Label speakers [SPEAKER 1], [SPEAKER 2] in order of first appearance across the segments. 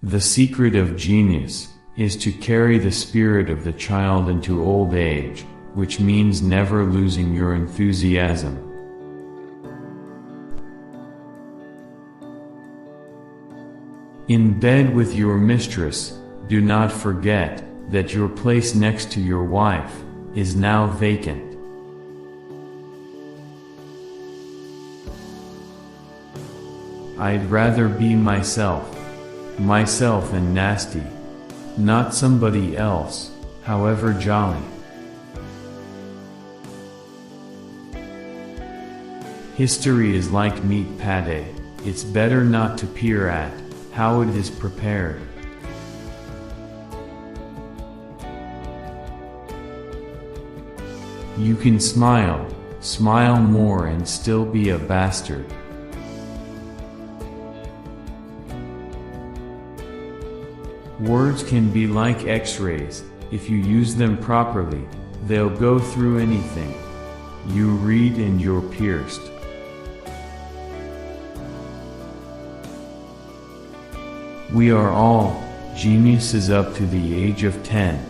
[SPEAKER 1] The secret of genius is to carry the spirit of the child into old age, which means never losing your enthusiasm. In bed with your mistress, do not forget that your place next to your wife is now vacant. I'd rather be myself and nasty, not somebody else, however jolly. History is like meat pâté, it's better not to peer at how it is prepared. You can smile more and still be a bastard. Words can be like X-rays. If you use them properly, they'll go through anything. You read and you're pierced. We are all geniuses up to the age of 10.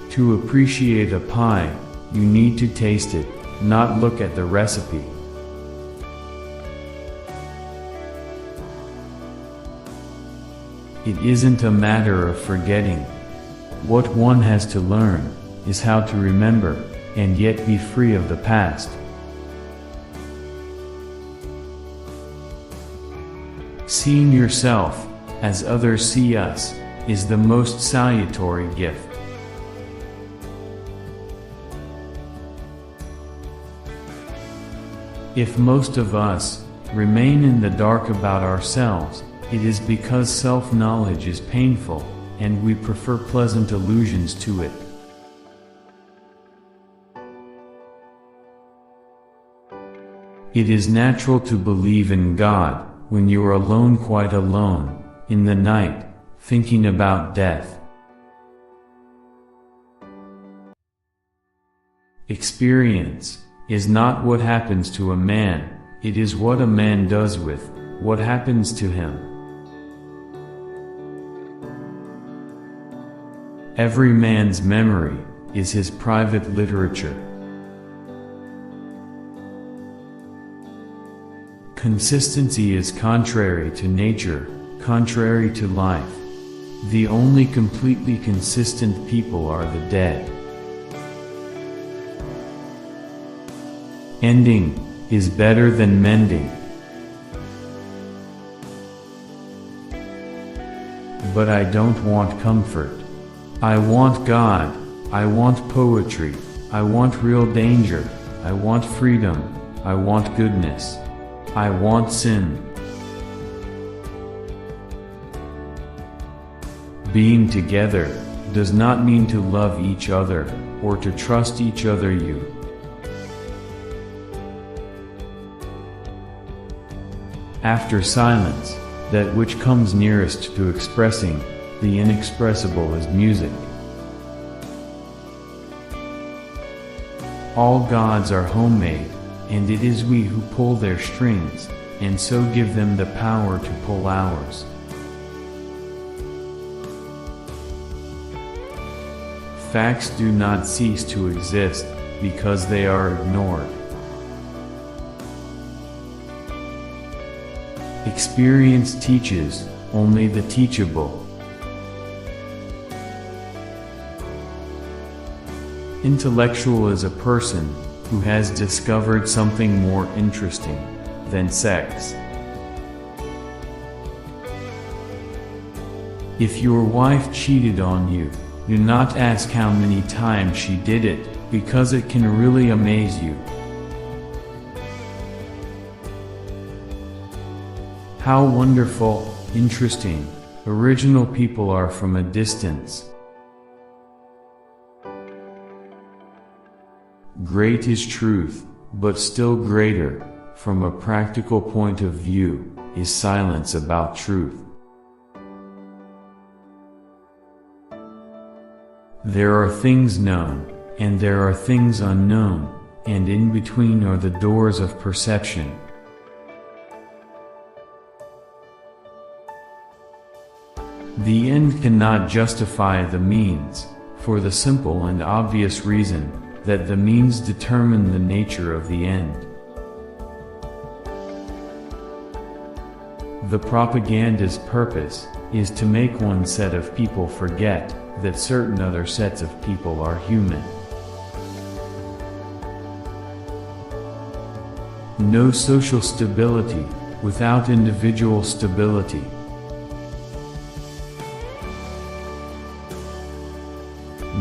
[SPEAKER 1] To appreciate a pie, you need to taste it, not look at the recipe. It isn't a matter of forgetting. What one has to learn is how to remember, and yet be free of the past. Seeing yourself as others see us is the most salutary gift. If most of us remain in the dark about ourselves, it is because self-knowledge is painful, and we prefer pleasant illusions to it. It is natural to believe in God when you are alone, quite alone, in the night, thinking about death. Experience is not what happens to a man, it is what a man does with what happens to him. Every man's memory is his private literature. Consistency is contrary to nature, contrary to life. The only completely consistent people are the dead. Ending is better than mending. But I don't want comfort. I want God, I want poetry, I want real danger, I want freedom, I want goodness, I want sin. Being together does not mean to love each other, or to trust each other. After silence, that which comes nearest to expressing the inexpressible is music. All gods are homemade, and it is we who pull their strings, and so give them the power to pull ours. Facts do not cease to exist because they are ignored. Experience teaches only the teachable. Intellectual is a person who has discovered something more interesting than sex. If your wife cheated on you, do not ask how many times she did it, because it can really amaze you. How wonderful, interesting, original people are from a distance. Great is truth, but still greater, from a practical point of view, is silence about truth. There are things known, and there are things unknown, and in between are the doors of perception. The end cannot justify the means, for the simple and obvious reason that the means determine the nature of the end. The propaganda's purpose is to make one set of people forget that certain other sets of people are human. No social stability without individual stability.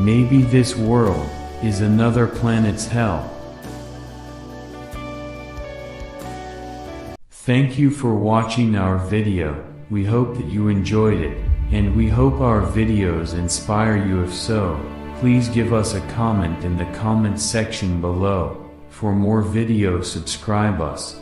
[SPEAKER 1] Maybe this world is another planet's hell. Thank you for watching our video. We hope that you enjoyed it, and we hope our videos inspire you. If so, please give us a comment in the comments section below. For more videos, subscribe us.